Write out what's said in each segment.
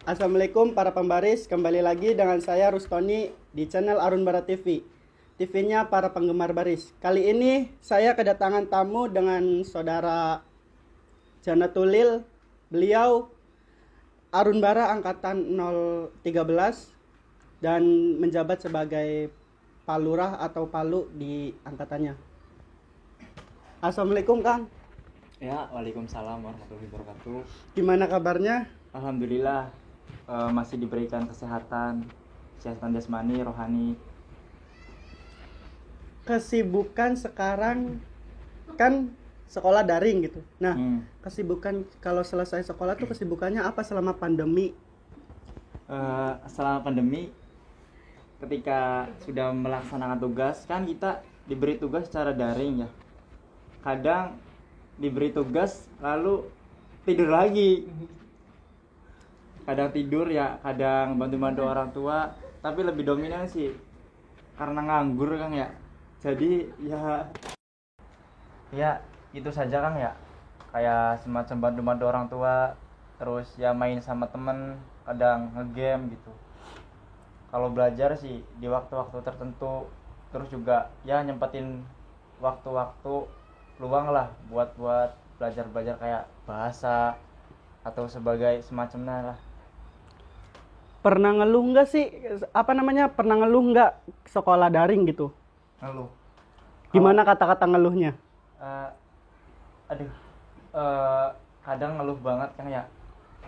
Assalamualaikum para pembaris, kembali lagi dengan saya Rustoni di channel Arun Barat TV. TV-nya para penggemar baris. Kali ini saya kedatangan tamu dengan saudara Jana Tulil. Beliau Arun Bara angkatan 013 dan menjabat sebagai Palurah atau Palu di angkatannya. Assalamualaikum Kang. Ya, waalaikumsalam warahmatullahi wabarakatuh. Gimana kabarnya? Alhamdulillah, masih diberikan kesehatan jasmani, rohani. Kesibukan sekarang kan sekolah daring gitu. Nah, kesibukan kalau selesai sekolah tuh kesibukannya apa selama pandemi? Selama pandemi, ketika sudah melaksanakan tugas, kan kita diberi tugas secara daring ya. Kadang diberi tugas lalu tidur lagi. Kadang tidur ya, kadang bantu-bantu orang tua, tapi lebih dominan sih karena nganggur Kang ya. Jadi ya itu saja Kang ya. Kayak semacam bantu-bantu orang tua, terus ya main sama temen, kadang ngegame gitu. Kalau belajar sih di waktu-waktu tertentu, terus juga ya nyempetin waktu-waktu luang lah buat belajar kayak bahasa atau sebagai semacamnya lah. Pernah ngeluh nggak sih pernah ngeluh nggak sekolah daring gitu? Ngeluh. Gimana kata-kata ngeluhnya? Kadang ngeluh banget kan ya,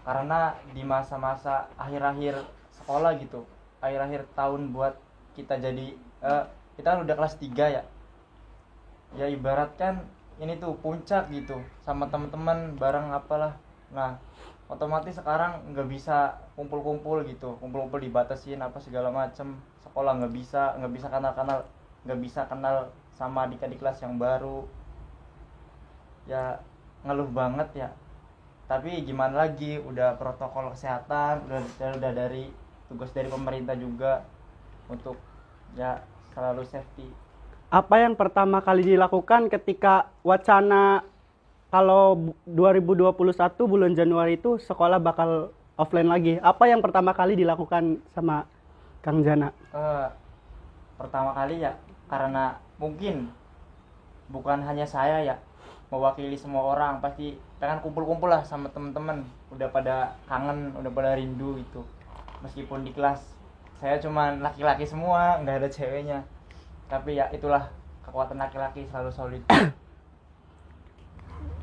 karena di masa-masa akhir-akhir sekolah gitu, akhir-akhir tahun buat kita jadi kita kan udah kelas 3 ya ibarat kan ini tuh puncak gitu sama teman-teman bareng apalah. Nah otomatis sekarang nggak bisa kumpul-kumpul gitu, kumpul-kumpul dibatasin apa segala macem. Sekolah nggak bisa kenal sama adik-adik kelas yang baru ya. Ngeluh banget ya, tapi gimana lagi, udah protokol kesehatan, udah dari tugas dari pemerintah juga untuk ya selalu safety. Apa yang pertama kali dilakukan ketika wacana kalau 2021 bulan Januari itu sekolah bakal offline lagi? Apa yang pertama kali dilakukan sama Kang Jana? Pertama kali ya, karena mungkin bukan hanya saya ya, mewakili semua orang, pasti pengen kumpul-kumpul lah sama teman-teman. Udah pada kangen, udah pada rindu gitu. Meskipun di kelas saya cuman laki-laki semua, nggak ada ceweknya, tapi ya itulah kekuatan laki-laki selalu solid.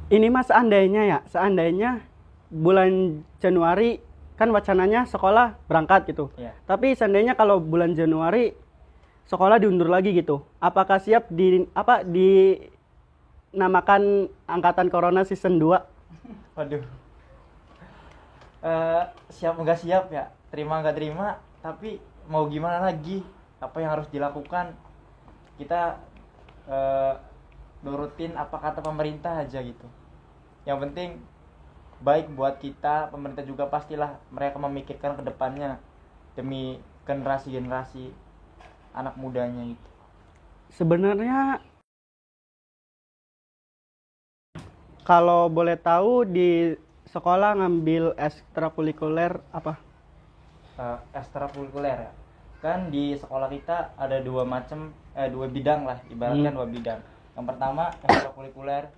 Ini mas seandainya bulan Januari kan wacananya sekolah berangkat gitu. Yeah. Tapi seandainya kalau bulan Januari sekolah diundur lagi gitu, apakah siap dinamakan angkatan corona season 2? Waduh. Siap nggak siap ya, terima nggak terima, tapi mau gimana lagi, apa yang harus dilakukan, kita nurutin apa kata pemerintah aja gitu. Yang penting baik buat kita, pemerintah juga pastilah mereka memikirkan ke depannya demi generasi anak mudanya itu. Sebenarnya kalau boleh tahu di sekolah ngambil ekstrakurikuler apa? Ekstrakurikuler ya. Kan di sekolah kita ada dua bidang lah, ibaratkan dua bidang. Yang pertama ekstrakurikuler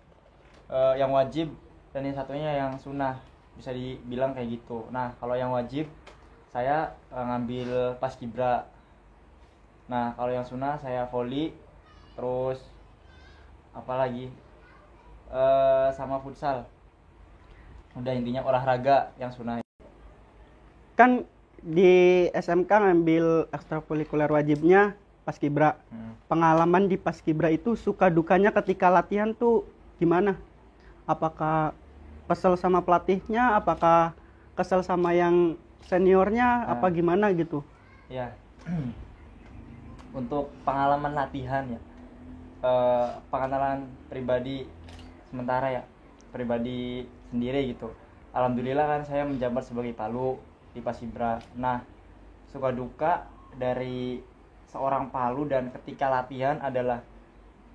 yang wajib, dan yang satunya yang sunnah, bisa dibilang kayak gitu. Nah kalau yang wajib saya ngambil paskibra. Nah kalau yang sunnah saya voli, terus apa lagi, sama futsal. Udah intinya olahraga yang sunnah. Kan di SMK ngambil ekstrakurikuler wajibnya paskibra. Pengalaman di paskibra itu suka dukanya ketika latihan tuh gimana? Apakah kesel sama pelatihnya, apakah kesel sama yang seniornya, apa gimana gitu? Ya. Untuk pengalaman latihan ya, pengalaman pribadi sementara ya, pribadi sendiri gitu. Alhamdulillah kan saya menjabat sebagai Palu di Paskibra. Nah, suka duka dari seorang Palu dan ketika latihan adalah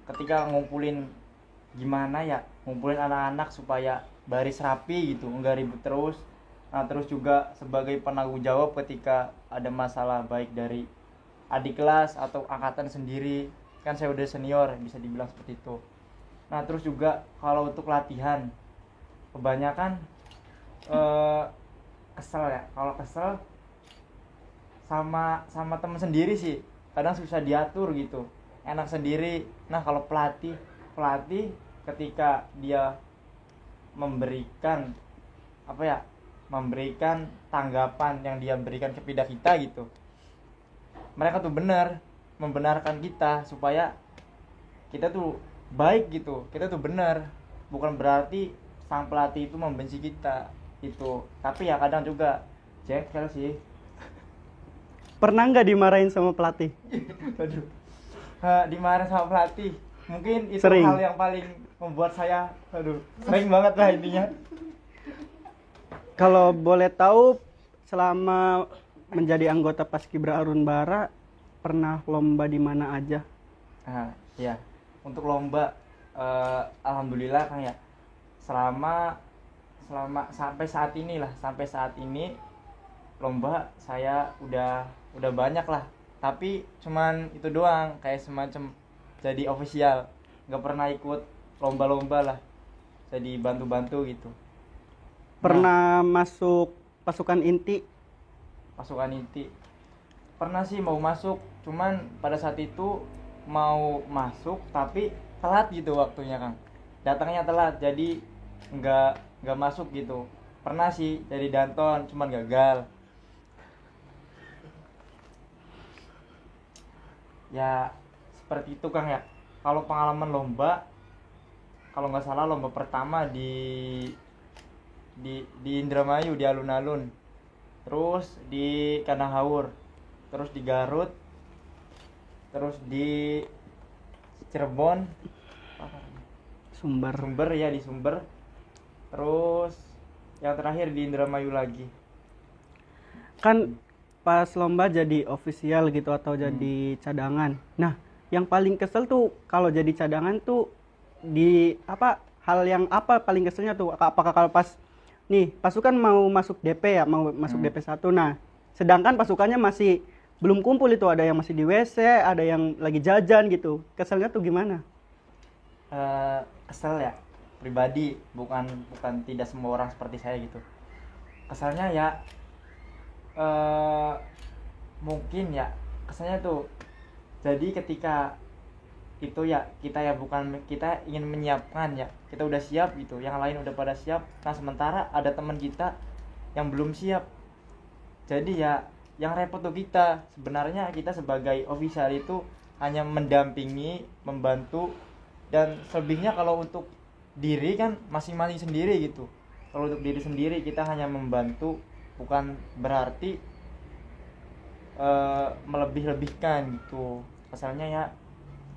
ketika ngumpulin anak-anak supaya baris rapi gitu, enggak ribut terus. Nah, terus juga sebagai penanggung jawab ketika ada masalah baik dari adik kelas atau angkatan sendiri. Kan saya udah senior, bisa dibilang seperti itu. Nah, terus juga kalau untuk latihan kebanyakan kesel ya. Kalau kesel sama teman sendiri sih. Kadang susah diatur gitu. Enak sendiri. Nah, kalau pelatih ketika dia memberikan memberikan tanggapan yang dia berikan kepada kita gitu, mereka tuh membenarkan kita supaya kita tuh baik gitu, kita tuh benar. Bukan berarti sang pelatih itu membenci kita itu, tapi ya kadang juga jengkel sih. Pernah nggak dimarahin sama pelatih? Aduh, dimarahin sama pelatih mungkin itu Sering. hal yang paling membuat saya sering banget lah intinya. Kalau boleh tahu, selama menjadi anggota Paskibra Arunbara pernah lomba di mana aja? Nah, ya, untuk lomba alhamdulillah kan ya, selama sampai saat ini lomba saya udah banyak lah, tapi cuman itu doang, kayak semacam jadi official, nggak pernah ikut lomba-lomba lah, jadi bantu-bantu gitu. Pernah masuk pasukan inti? Pasukan inti pernah sih, mau masuk, cuman pada saat itu mau masuk tapi telat gitu waktunya, Kang. Datangnya telat, jadi nggak masuk gitu. Pernah sih jadi danton, cuman gagal. Ya seperti itu, Kang ya. Kalau pengalaman lomba, kalau nggak salah lomba pertama di Indramayu, di alun-alun, terus di Kandang Haur, terus di Garut, terus di Cirebon, Sumber. ya di Sumber, terus yang terakhir di Indramayu lagi. Kan pas lomba jadi official gitu atau jadi cadangan. Nah, yang paling kesel tuh kalau jadi cadangan tuh di hal yang paling keselnya tuh? Apakah kalau pas nih pasukan mau masuk DP ya, mau masuk DP 1. Nah, sedangkan pasukannya masih belum kumpul, itu ada yang masih di WC, ada yang lagi jajan gitu. Keselnya tuh gimana? Kesel ya, pribadi, bukan tidak semua orang seperti saya gitu. Keselnya ya mungkin ya, keselnya tuh jadi ketika itu ya kita ingin menyiapkan ya, kita udah siap gitu, yang lain udah pada siap, nah sementara ada teman kita yang belum siap. Jadi ya yang repot tuh kita. Sebenarnya kita sebagai official itu hanya mendampingi, membantu, dan selebihnya kalau untuk diri kan masing-masing sendiri gitu. Kalau untuk diri sendiri kita hanya membantu, bukan berarti melebih-lebihkan gitu. Asalnya ya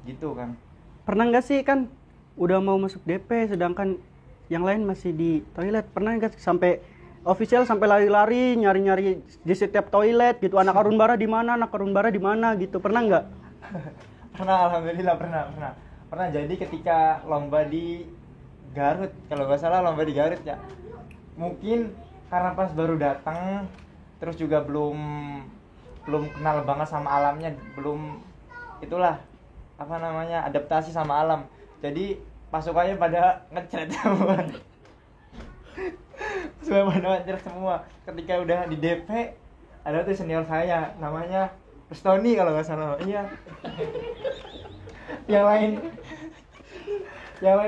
gitu kan. Pernah nggak sih, kan udah mau masuk DP sedangkan yang lain masih di toilet? Pernah nggak sampai official sampai lari-lari nyari-nyari di setiap toilet gitu, anak Arunbara di mana gitu? Pernah nggak? Pernah, alhamdulillah pernah. Jadi ketika lomba di Garut, kalau nggak salah lomba di Garut ya, mungkin karena pas baru datang, terus juga belum kenal banget sama alamnya, belum adaptasi sama alam. Jadi pasukannya pada ngecret semua. Semua. Ketika udah di DP, ada tuh senior saya, namanya Rustoni kalau nggak salah. Iya. yang lain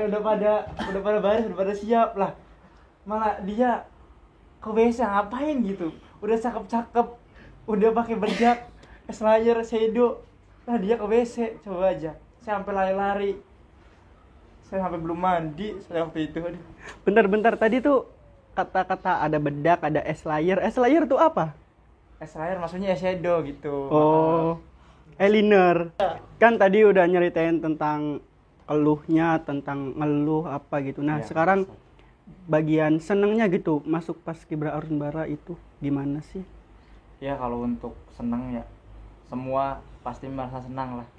udah pada baris, udah pada siap lah. Malah dia ke WC ngapain gitu? Udah cakep, udah pakai berjak, slayer, shadow. Nah dia ke WC, coba aja. Saya sampai lari-lari. Saya sampai belum mandi, saya waktu itu. Bentar, tadi tuh kata-kata ada bedak, ada slayer. Slayer tuh apa? Slayer maksudnya shadow gitu. Oh, liner. Kan tadi udah nyeritain tentang keluhnya, tentang ngeluh apa gitu. Nah, Ya, sekarang bagian senengnya gitu masuk Paskibra Arunbara itu gimana sih? Ya kalau untuk senang ya, semua pasti merasa senang lah.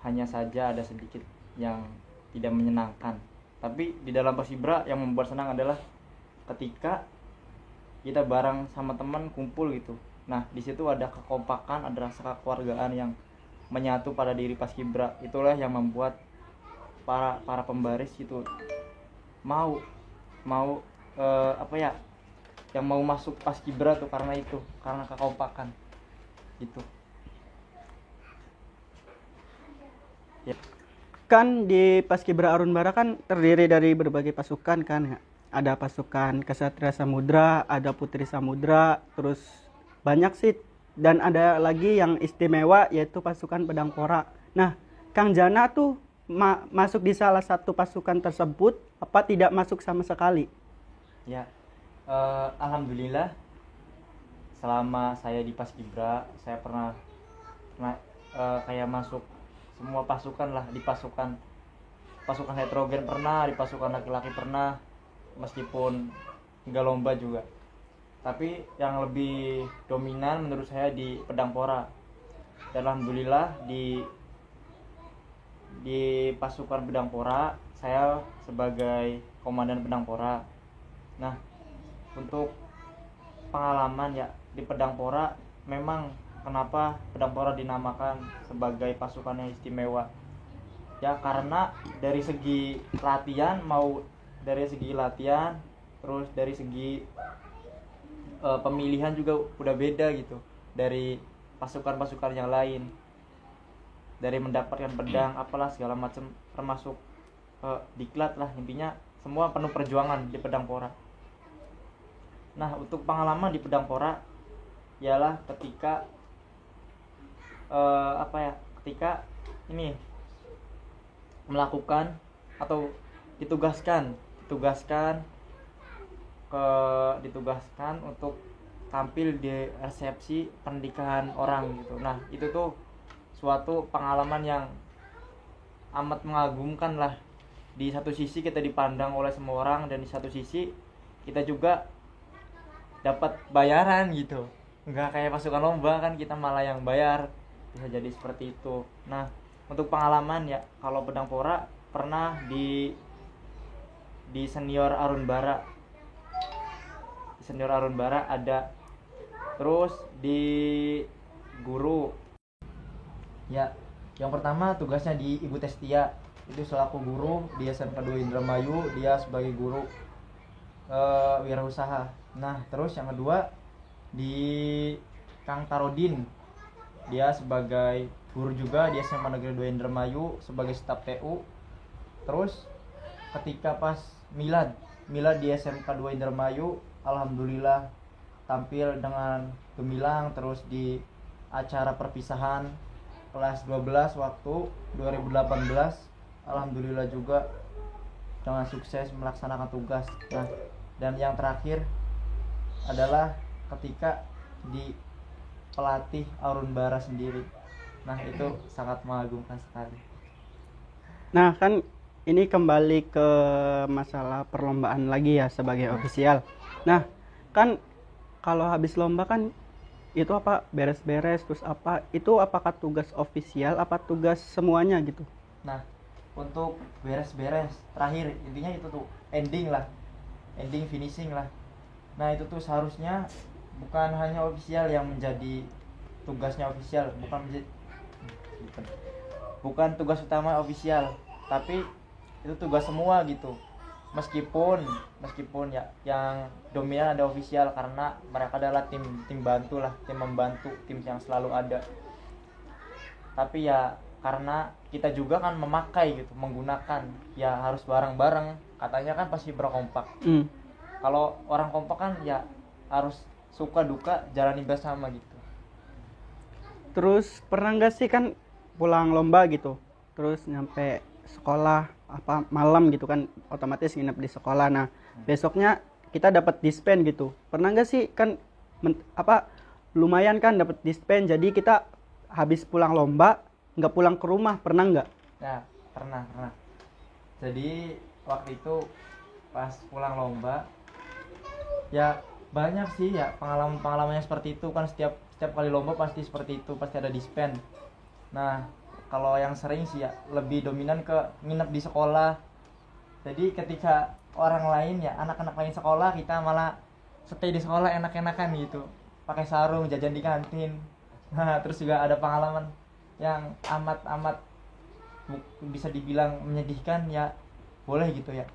Hanya saja ada sedikit yang tidak menyenangkan. Tapi di dalam Paskibra yang membuat senang adalah ketika kita bareng sama teman kumpul gitu. Nah di situ ada kekompakan, ada rasa kekeluargaan yang menyatu pada diri Paskibra. Itulah yang membuat para pembaris itu mau mau apa ya, yang mau masuk Paskibra tuh karena itu, karena kekompakan gitu ya. Kan di Paskibra Arunbara kan terdiri dari berbagai pasukan kan ya. Ada pasukan Kesatria Samudra, ada Putri Samudra, terus banyak sih, dan ada lagi yang istimewa yaitu pasukan Pedang Pora. Nah, Kang Jana tuh masuk di salah satu pasukan tersebut apa tidak masuk sama sekali? Ya, alhamdulillah selama saya di Paskibra saya pernah kayak masuk semua pasukan lah, di pasukan heterogen pernah, di pasukan laki-laki pernah, meskipun nggak lomba juga. Tapi yang lebih dominan menurut saya di Pedang Pora. Dan alhamdulillah di pasukan Pedang Pora saya sebagai komandan Pedang Pora. Nah, untuk pengalaman ya di Pedang Pora, memang kenapa Pedang Pora dinamakan sebagai pasukan yang istimewa? Ya karena dari segi latihan, terus dari segi pemilihan juga udah beda gitu dari pasukan-pasukan yang lain. Dari mendapatkan pedang apalah segala macam, termasuk diklat lah, intinya semua penuh perjuangan di Pedang Pora. Nah, untuk pengalaman di Pedang Pora ialah ketika ketika ini melakukan atau ditugaskan untuk tampil di resepsi pernikahan orang gitu. Nah, itu tuh suatu pengalaman yang amat mengagumkan lah. Di satu sisi kita dipandang oleh semua orang, dan di satu sisi kita juga dapat bayaran gitu. Enggak kayak pasukan lomba kan kita malah yang bayar, bisa jadi seperti itu. Nah, untuk pengalaman ya, kalau Pedang Pora pernah di senior Arunbara. Di senior Arunbara ada, terus di guru ya, yang pertama tugasnya di Ibu Testia, itu selaku guru di SMK 2 Indramayu, dia sebagai guru wirausaha. Nah, terus yang kedua di Kang Tarodin, dia sebagai guru juga di SMA Negeri 2 Indramayu sebagai staf TU. Terus ketika pas milad di SMK 2 Indramayu, alhamdulillah tampil dengan gemilang. Terus di acara perpisahan kelas 12 waktu 2018, alhamdulillah juga dengan sukses melaksanakan tugas. Nah, dan yang terakhir adalah ketika di pelatih Arunbara sendiri. Nah, itu sangat mengagumkan sekali. Nah, kan ini kembali ke masalah perlombaan lagi ya sebagai ofisial. Nah, kan kalau habis lomba kan itu apa, beres-beres terus apa, itu apakah tugas ofisial apa tugas semuanya gitu? Nah, untuk beres-beres terakhir, intinya itu tuh ending finishing lah. Nah, itu tuh seharusnya bukan hanya ofisial yang menjadi tugasnya ofisial, bukan tugas utama ofisial, tapi itu tugas semua gitu. Meskipun ya yang dominan ada ofisial, karena mereka adalah tim bantu lah, tim membantu, tim yang selalu ada. Tapi ya karena kita juga kan menggunakan, ya harus bareng-bareng, katanya kan pasti berkompak. Kalau orang kompak kan ya harus suka duka jalani bersama gitu. Terus pernah nggak sih kan pulang lomba gitu, terus nyampe sekolah apa malam gitu kan, otomatis nginep di sekolah. Nah, besoknya kita dapat dispen gitu. Pernah nggak sih kan lumayan kan dapat dispen, jadi kita habis pulang lomba nggak pulang ke rumah, pernah nggak? Ya, pernah. Jadi waktu itu pas pulang lomba ya banyak sih ya pengalamannya seperti itu kan. Setiap kali lomba pasti seperti itu, pasti ada dispen. Nah, kalau yang sering sih ya lebih dominan ke nginep di sekolah. Jadi ketika orang lain ya, anak-anak lain sekolah, kita malah stay di sekolah enak-enakan gitu, pakai sarung, jajan di kantin. Nah, terus juga ada pengalaman yang amat-amat bisa dibilang menyedihkan ya, boleh gitu ya.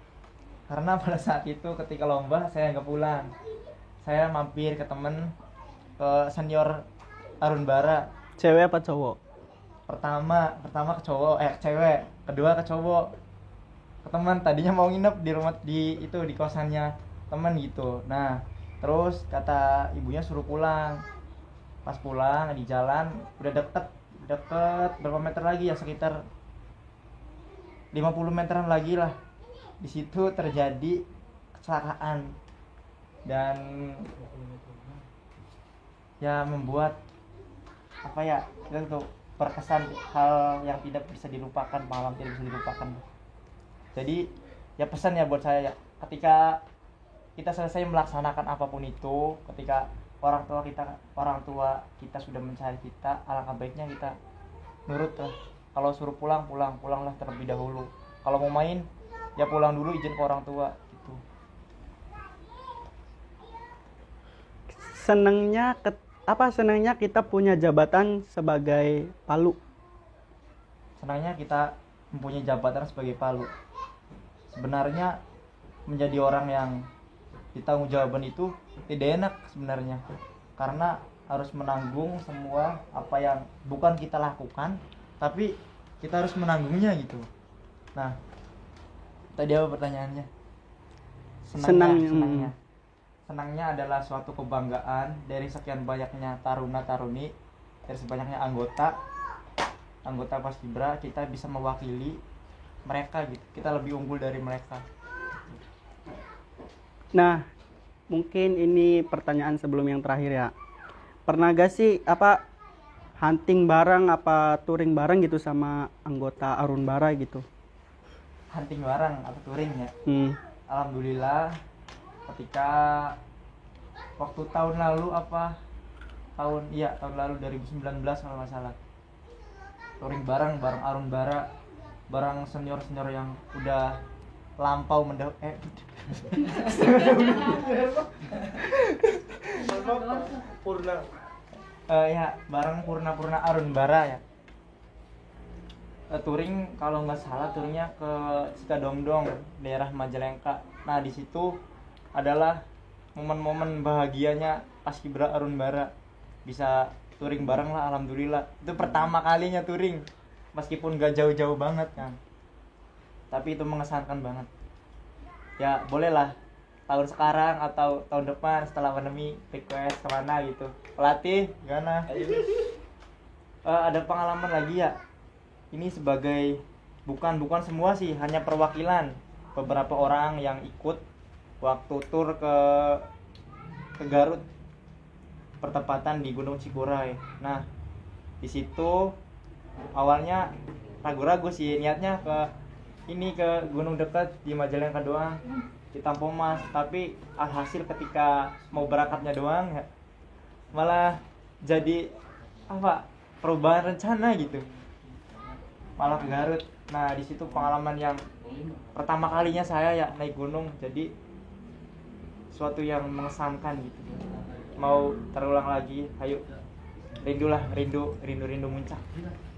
Karena pada saat itu ketika lomba saya nggak pulang, saya mampir ke temen, ke senior Arun Bara. Cewek apa cowok? Pertama ke cowok, cewek, kedua ke cowok, ke teman. Tadinya mau nginep di rumah, di kosannya teman gitu. Nah, terus kata ibunya suruh pulang. Pas pulang di jalan udah deket berapa meter lagi ya, sekitar 50 meteran lagi lah. Di situ terjadi kecelakaan dan ya membuat apa ya, kita tuh berkesan, hal yang tidak bisa dilupakan, pengalaman tidak bisa dilupakan. Jadi ya pesan ya buat saya ya, ketika kita selesai melaksanakan apapun itu, ketika orang tua kita sudah mencari kita, alangkah baiknya kita nurut lah. Kalau suruh pulanglah terlebih dahulu. Kalau mau main ya pulang dulu, izin ke orang tua gitu. Senangnya kita punya jabatan sebagai Palu. Senangnya kita mempunyai jabatan sebagai Palu. Sebenarnya menjadi orang yang ditanggungjawabkan itu tidak enak sebenarnya, karena harus menanggung semua apa yang bukan kita lakukan, tapi kita harus menanggungnya gitu. Nah, tadi apa pertanyaannya? Senangnya adalah suatu kebanggaan dari sekian banyaknya taruna-taruni, dari sebanyaknya anggota Paskibra, kita bisa mewakili mereka gitu. Kita lebih unggul dari mereka. Nah, mungkin ini pertanyaan sebelum yang terakhir ya. Pernah gak sih hunting bareng touring bareng gitu sama anggota Arun Bara gitu? Hunting bareng atau touring ya? Alhamdulillah, ketika waktu tahun lalu tahun lalu 2019 kalau nggak salah, touring bareng Arun Bara, bareng senior yang udah lampau bareng Purna Arun Bara ya. Touring kalau nggak salah touringnya ke Cikadongdong, daerah Majalengka. Nah, di situ adalah momen-momen bahagianya Paskibra Arun Bara, bisa touring bareng lah. Alhamdulillah, itu pertama kalinya touring, meskipun gak jauh-jauh banget kan, tapi itu mengesankan banget ya. Bolehlah tahun sekarang atau tahun depan setelah pandemi request kemana gitu, pelatih gimana. Ada pengalaman lagi ya, ini sebagai bukan semua sih, hanya perwakilan beberapa orang yang ikut waktu tur ke Garut, pertempatan di Gunung Cikuray. Nah, di situ awalnya ragu-ragu sih niatnya ke gunung dekat di Majalengka doang, di Tampomas, tapi alhasil ketika mau berangkatnya doang ya malah jadi perubahan rencana gitu, malah ke Garut. Nah, di situ pengalaman yang pertama kalinya saya ya naik gunung, jadi suatu yang mengesankan gitu. Mau terulang lagi, ayo, rindu muncak.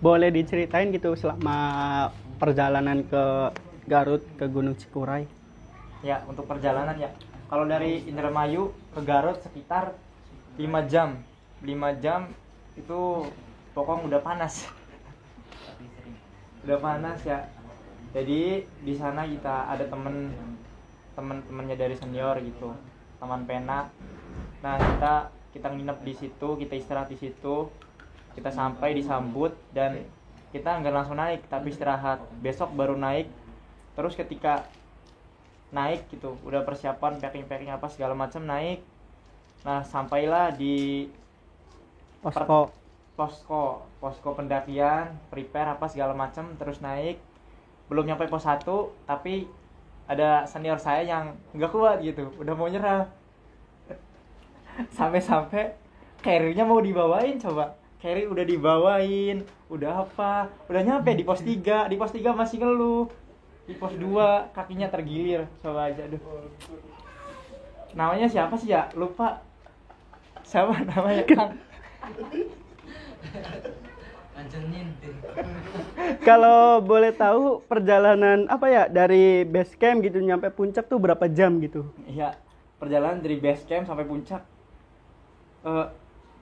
Boleh diceritain gitu selama perjalanan ke Garut, ke Gunung Cikuray? Ya, untuk perjalanan ya, kalau dari Indramayu ke Garut sekitar 5 jam itu pokoknya udah panas ya. Jadi di sana kita ada teman-temannya dari senior gitu, teman pena. Nah, kita nginep di situ, kita istirahat di situ, kita sampai disambut, dan kita nggak langsung naik tapi istirahat, besok baru naik. Terus ketika naik gitu udah persiapan packing apa segala macam, naik. Nah, sampailah di posko pendakian, prepare apa segala macam, terus naik. Belum nyampe pos 1 tapi ada senior saya yang nggak kuat gitu, udah mau nyerah. Sampai carrier-nya mau dibawain, coba carry udah dibawain, udah nyampe di pos 3 masih ngeluh, di pos 2 kakinya tergilir, coba aja. Aduh, namanya siapa sih ya, lupa siapa namanya Kang. Kalau boleh tahu perjalanan apa ya dari base camp gitu nyampe puncak tuh berapa jam gitu? Iya, perjalanan dari base camp sampai puncak eh,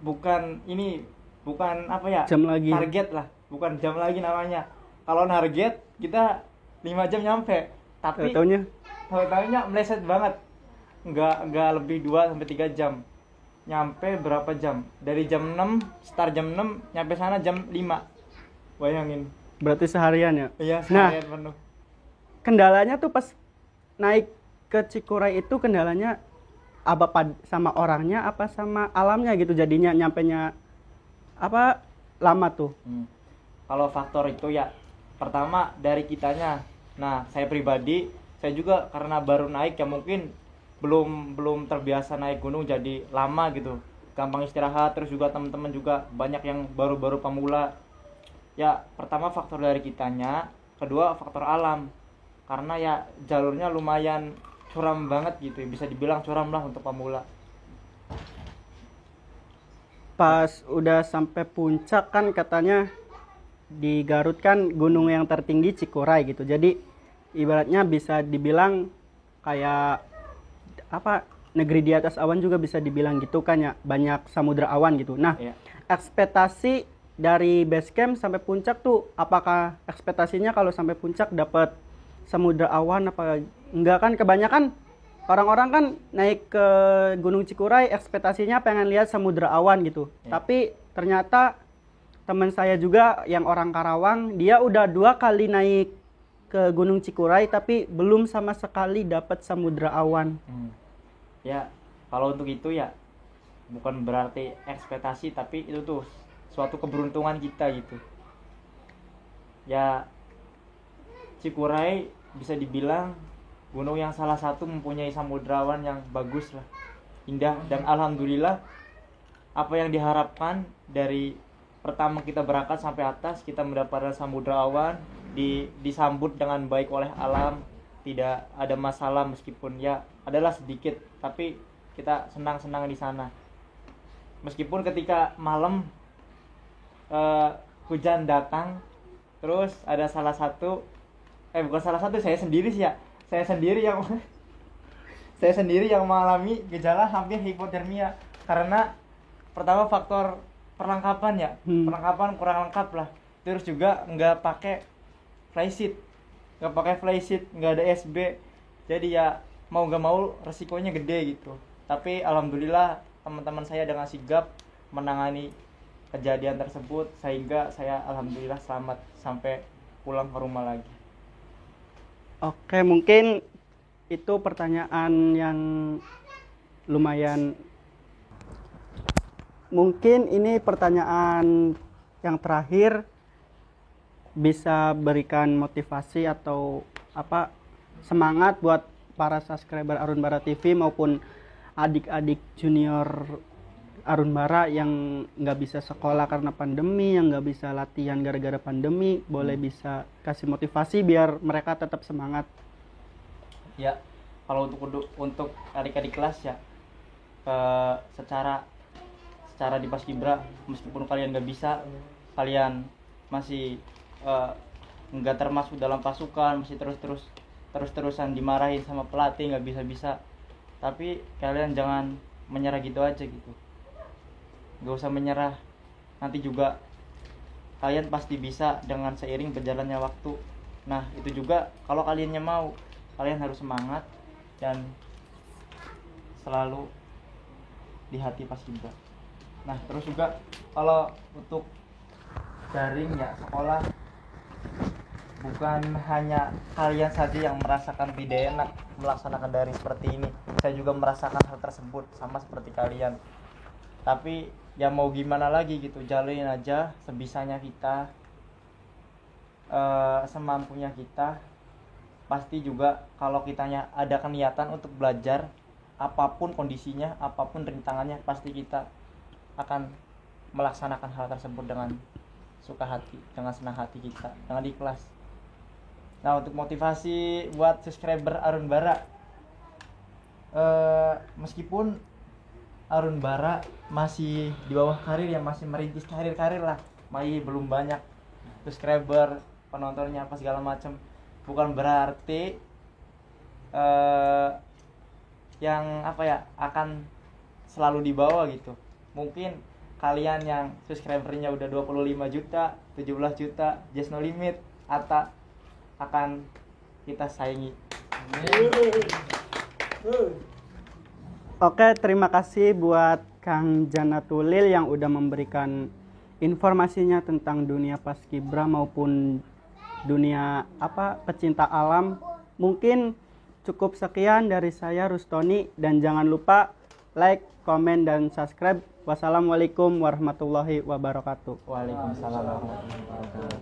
bukan ini, bukan apa ya, Jam lagi. target lah, bukan jam lagi namanya. Kalau target kita 5 jam nyampe, tapi Taunya tahu-tahunya meleset banget, nggak lebih 2 sampai 3 jam. Nyampe berapa jam, dari jam 6 start jam 6 nyampe sana jam 5, bayangin. berarti seharian ya. Iya, Nah, seharian penuh. kendalanya tuh pas naik ke Cikuray itu kendalanya apa sama orangnya apa sama alamnya gitu jadinya nyampenya apa lama tuh. Kalau faktor itu ya pertama dari kitanya. Nah, saya pribadi, saya juga karena baru naik ya mungkin belum terbiasa naik gunung, jadi lama gitu, gampang istirahat. Terus juga teman-teman juga banyak yang baru-baru pemula. Ya pertama faktor dari kitanya, kedua faktor alam, karena ya jalurnya lumayan curam banget gitu, bisa dibilang curam lah untuk pemula. Pas udah sampai puncak kan katanya di Garut kan gunung yang tertinggi Cikuray gitu. Jadi ibaratnya bisa dibilang kayak apa negeri di atas awan juga bisa dibilang gitu kan ya, banyak samudra awan gitu. Nah, Ya. ekspektasi dari base camp sampai puncak tuh apakah ekspektasinya kalau sampai puncak dapat samudra awan apa enggak? Kan kebanyakan orang-orang kan naik ke Gunung Cikuray ekspektasinya pengen lihat samudra awan gitu. Ya. Tapi ternyata teman saya juga yang orang Karawang, dia udah 2 kali naik ke Gunung Cikuray tapi belum sama sekali dapat samudra awan. Ya kalau untuk itu ya bukan berarti ekspektasi, tapi itu tuh suatu keberuntungan kita gitu ya. Cikuray bisa dibilang gunung yang salah satu mempunyai samudrawan yang bagus lah, indah, dan alhamdulillah apa yang diharapkan dari pertama kita berangkat sampai atas, kita mendapatkan samudra awan, disambut dengan baik oleh alam, tidak ada masalah meskipun ya adalah sedikit, tapi kita senang-senang di sana. Meskipun ketika malam hujan datang, terus ada salah satu bukan salah satu, saya sendiri sih ya, saya sendiri yang saya sendiri yang mengalami gejala hampir hipotermia karena pertama faktor perlengkapan ya, perlengkapan kurang lengkap lah. Terus juga nggak pakai flysheet, nggak ada SB, jadi ya mau nggak mau resikonya gede gitu. Tapi alhamdulillah teman-teman saya dengan sigap menangani kejadian tersebut sehingga saya alhamdulillah selamat sampai pulang ke rumah lagi. Oke, mungkin itu pertanyaan yang lumayan. Mungkin ini pertanyaan yang terakhir, bisa berikan motivasi atau apa semangat buat para subscriber Arun Bara TV maupun adik-adik junior Arun Bara yang nggak bisa sekolah karena pandemi, yang nggak bisa latihan gara-gara pandemi, boleh bisa kasih motivasi biar mereka tetap semangat. Ya, kalau untuk adik-adik kelas ya, secara di Paskibra, meskipun kalian nggak bisa, kalian masih nggak termasuk dalam pasukan, masih terus-terusan dimarahin sama pelatih, nggak bisa, tapi kalian jangan menyerah gitu aja gitu, nggak usah menyerah, nanti juga kalian pasti bisa dengan seiring berjalannya waktu. Nah itu juga kalau kaliannya mau, kalian harus semangat dan selalu di hati Paskibra. Nah terus juga kalau untuk daring ya, sekolah bukan hanya kalian saja yang merasakan tidak enak melaksanakan daring seperti ini, saya juga merasakan hal tersebut sama seperti kalian. Tapi ya mau gimana lagi gitu, jalanin aja sebisanya kita, semampunya kita. Pasti juga kalau kitanya ada keniatan untuk belajar, apapun kondisinya, apapun rintangannya, pasti kita akan melaksanakan hal tersebut dengan suka hati, dengan senang hati kita, dengan ikhlas. Nah untuk motivasi buat subscriber Arun Bara, meskipun Arun Bara masih di bawah karir, yang masih merintis karir lah, masih belum banyak subscriber, penontonnya apa segala macam, bukan berarti yang apa ya akan selalu di bawah gitu. Mungkin kalian yang subscribernya udah 25 juta, 17 juta, just no limit, Atta akan kita saingi. Oke, terima kasih buat Kang Janatulil yang udah memberikan informasinya tentang dunia paskibra maupun dunia pecinta alam. Mungkin cukup sekian dari saya Rustoni, dan jangan lupa like, komen, dan subscribe. Wassalamualaikum warahmatullahi wabarakatuh. Waalaikumsalam warahmatullahi wabarakatuh.